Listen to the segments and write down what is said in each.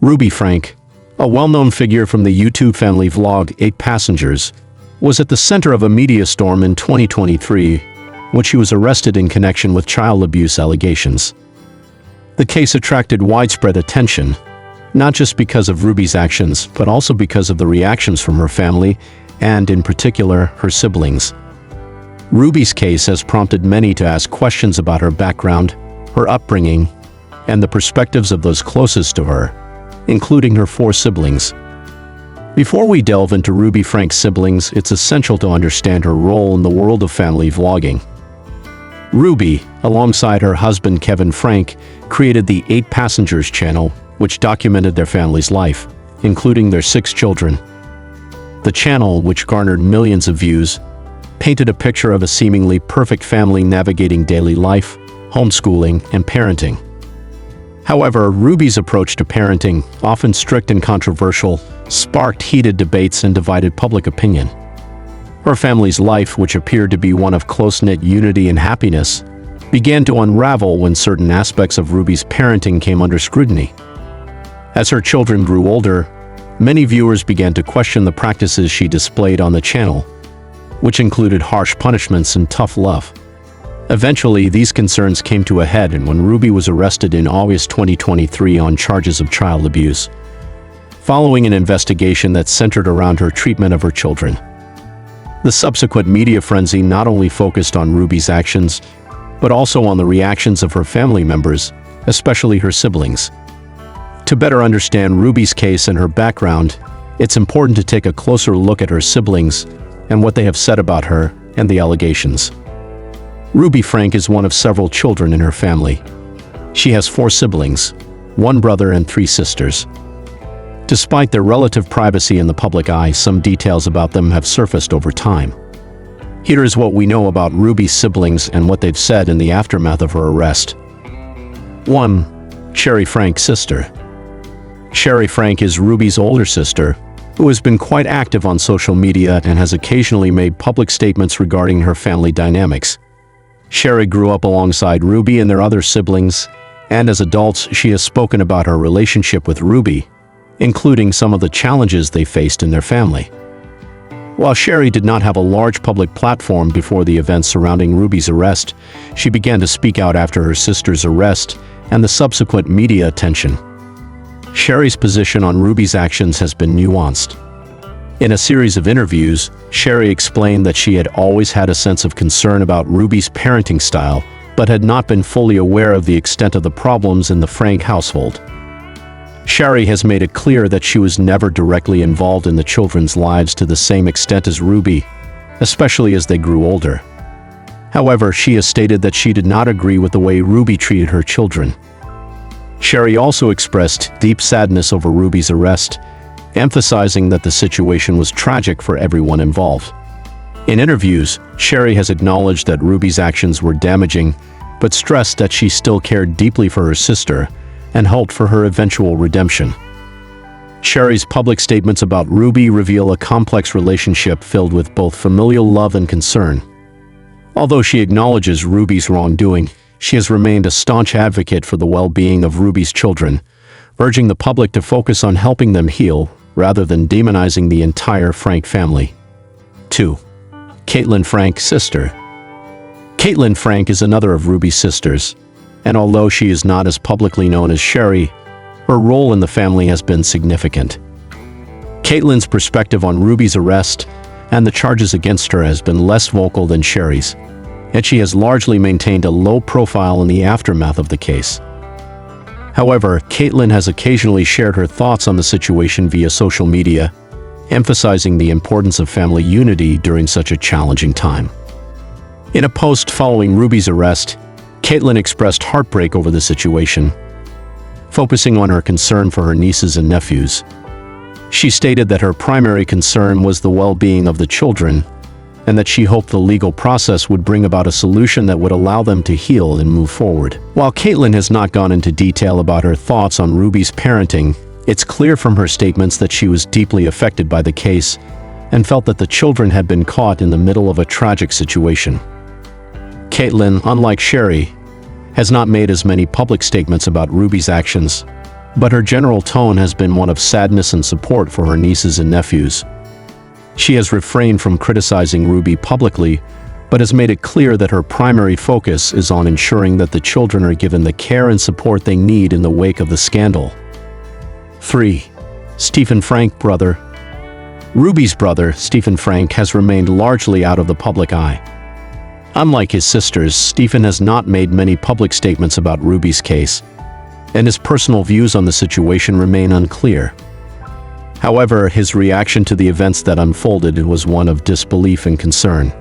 Ruby Frank, a well-known figure from the YouTube family vlog 8 Passengers, was at the center of a media storm in 2023 when she was arrested in connection with child abuse allegations. The case attracted widespread attention, not just because of Ruby's actions, but also because of the reactions from her family and, in particular, her siblings. Ruby's case has prompted many to ask questions about her background, her upbringing, and the perspectives of those closest to her, including her 4 siblings. Before we delve into Ruby Frank's siblings, it's essential to understand her role in the world of family vlogging. Ruby, alongside her husband Kevin Frank, created the 8 Passengers channel, which documented their family's life, including their 6 children. The channel, which garnered millions of views, painted a picture of a seemingly perfect family navigating daily life, homeschooling, and parenting. However, Ruby's approach to parenting, often strict and controversial, sparked heated debates and divided public opinion. Her family's life, which appeared to be one of close-knit unity and happiness, began to unravel when certain aspects of Ruby's parenting came under scrutiny. As her children grew older, many viewers began to question the practices she displayed on the channel, which included harsh punishments and tough love. Eventually, these concerns came to a head when Ruby was arrested in August 2023 on charges of child abuse, following an investigation that centered around her treatment of her children. The subsequent media frenzy not only focused on Ruby's actions, but also on the reactions of her family members, especially her siblings. To better understand Ruby's case and her background, it's important to take a closer look at her siblings and what they have said about her and the allegations. Ruby Frank is one of several children in her family. She has 4 siblings, 1 brother and 3 sisters. Despite their relative privacy in the public eye, some details about them have surfaced over time. Here is what we know about Ruby's siblings and what they've said in the aftermath of her arrest. 1. Sherry Frank's sister. Sherry Frank is Ruby's older sister, who has been quite active on social media and has occasionally made public statements regarding her family dynamics. Sherry grew up alongside Ruby and their other siblings, and as adults, she has spoken about her relationship with Ruby, including some of the challenges they faced in their family. While Sherry did not have a large public platform before the events surrounding Ruby's arrest, she began to speak out after her sister's arrest and the subsequent media attention. Sherry's position on Ruby's actions has been nuanced. In a series of interviews, Sherry explained that she had always had a sense of concern about Ruby's parenting style, but had not been fully aware of the extent of the problems in the Frank household. Sherry has made it clear that she was never directly involved in the children's lives to the same extent as Ruby, especially as they grew older. However, she has stated that she did not agree with the way Ruby treated her children. Sherry also expressed deep sadness over Ruby's arrest, emphasizing that the situation was tragic for everyone involved. In interviews, Sherry has acknowledged that Ruby's actions were damaging, but stressed that she still cared deeply for her sister and hoped for her eventual redemption. Sherry's public statements about Ruby reveal a complex relationship filled with both familial love and concern. Although she acknowledges Ruby's wrongdoing, she has remained a staunch advocate for the well-being of Ruby's children, urging the public to focus on helping them heal rather than demonizing the entire Frank family. 2. Caitlin Frank's sister. Caitlin Frank is another of Ruby's sisters, and although she is not as publicly known as Sherry, her role in the family has been significant. Caitlin's perspective on Ruby's arrest and the charges against her has been less vocal than Sherry's, and she has largely maintained a low profile in the aftermath of the case. However, Caitlin has occasionally shared her thoughts on the situation via social media, emphasizing the importance of family unity during such a challenging time. In a post following Ruby's arrest, Caitlin expressed heartbreak over the situation, focusing on her concern for her nieces and nephews. She stated that her primary concern was the well-being of the children, and that she hoped the legal process would bring about a solution that would allow them to heal and move forward. While Caitlin has not gone into detail about her thoughts on Ruby's parenting, it's clear from her statements that she was deeply affected by the case and felt that the children had been caught in the middle of a tragic situation. Caitlin, unlike Sherry, has not made as many public statements about Ruby's actions, but her general tone has been one of sadness and support for her nieces and nephews. She has refrained from criticizing Ruby publicly, but has made it clear that her primary focus is on ensuring that the children are given the care and support they need in the wake of the scandal. 3. Stephen Frank brother. Ruby's brother, Stephen Frank, has remained largely out of the public eye. Unlike his sisters, Stephen has not made many public statements about Ruby's case, and his personal views on the situation remain unclear. However, his reaction to the events that unfolded was one of disbelief and concern.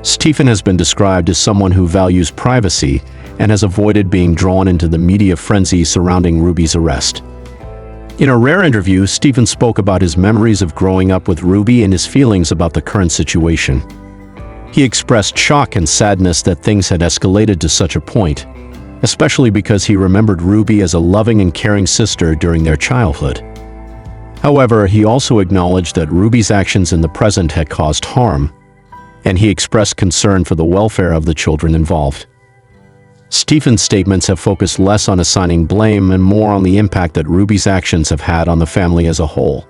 Stephen has been described as someone who values privacy and has avoided being drawn into the media frenzy surrounding Ruby's arrest. In a rare interview, Stephen spoke about his memories of growing up with Ruby and his feelings about the current situation. He expressed shock and sadness that things had escalated to such a point, especially because he remembered Ruby as a loving and caring sister during their childhood. However, he also acknowledged that Ruby's actions in the present had caused harm, and he expressed concern for the welfare of the children involved. Stephen's statements have focused less on assigning blame and more on the impact that Ruby's actions have had on the family as a whole.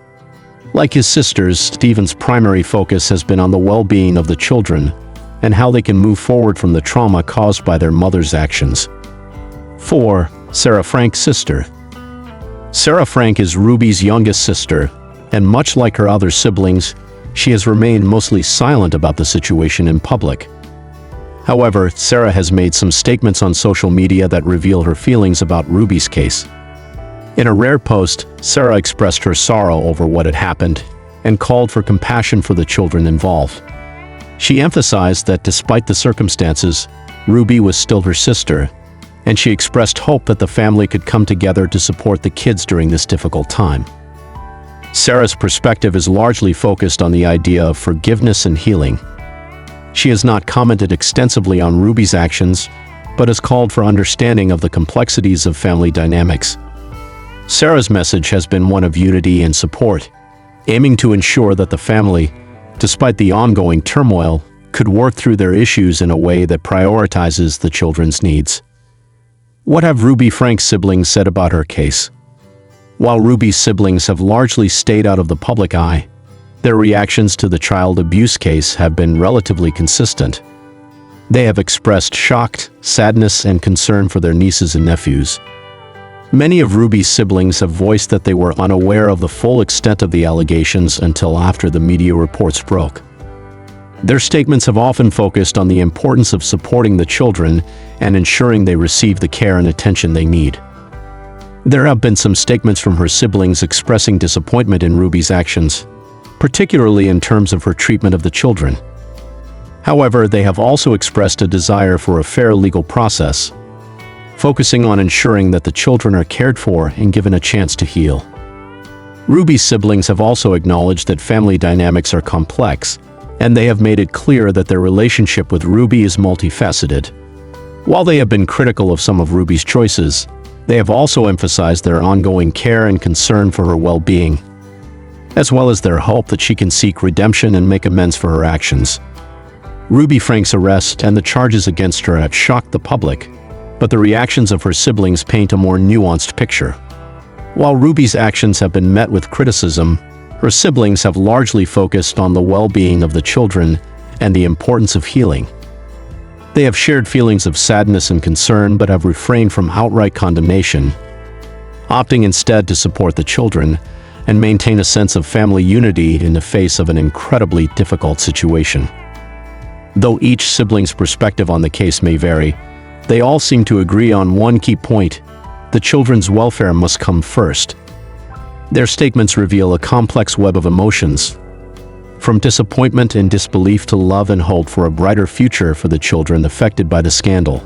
Like his sisters, Stephen's primary focus has been on the well-being of the children and how they can move forward from the trauma caused by their mother's actions. 4. Sarah Frank's sister. Sarah Frank is Ruby's youngest sister, and much like her other siblings, she has remained mostly silent about the situation in public. However, Sarah has made some statements on social media that reveal her feelings about Ruby's case. In a rare post, Sarah expressed her sorrow over what had happened and called for compassion for the children involved. She emphasized that despite the circumstances, Ruby was still her sister, and she expressed hope that the family could come together to support the kids during this difficult time. Sarah's perspective is largely focused on the idea of forgiveness and healing. She has not commented extensively on Ruby's actions, but has called for understanding of the complexities of family dynamics. Sarah's message has been one of unity and support, aiming to ensure that the family, despite the ongoing turmoil, could work through their issues in a way that prioritizes the children's needs. What have Ruby Frank's siblings said about her case? While Ruby's siblings have largely stayed out of the public eye, their reactions to the child abuse case have been relatively consistent. They have expressed shock, sadness, and concern for their nieces and nephews. Many of Ruby's siblings have voiced that they were unaware of the full extent of the allegations until after the media reports broke. Their statements have often focused on the importance of supporting the children and ensuring they receive the care and attention they need. There have been some statements from her siblings expressing disappointment in Ruby's actions, particularly in terms of her treatment of the children. However, they have also expressed a desire for a fair legal process, focusing on ensuring that the children are cared for and given a chance to heal. Ruby's siblings have also acknowledged that family dynamics are complex, and they have made it clear that their relationship with Ruby is multifaceted. While they have been critical of some of Ruby's choices, they have also emphasized their ongoing care and concern for her well-being, as well as their hope that she can seek redemption and make amends for her actions. Ruby Frank's arrest and the charges against her have shocked the public, but the reactions of her siblings paint a more nuanced picture. While Ruby's actions have been met with criticism, her siblings have largely focused on the well-being of the children and the importance of healing. They have shared feelings of sadness and concern but have refrained from outright condemnation, opting instead to support the children and maintain a sense of family unity in the face of an incredibly difficult situation. Though each sibling's perspective on the case may vary, they all seem to agree on one key point: the children's welfare must come first. Their statements reveal a complex web of emotions, from disappointment and disbelief to love and hope for a brighter future for the children affected by the scandal.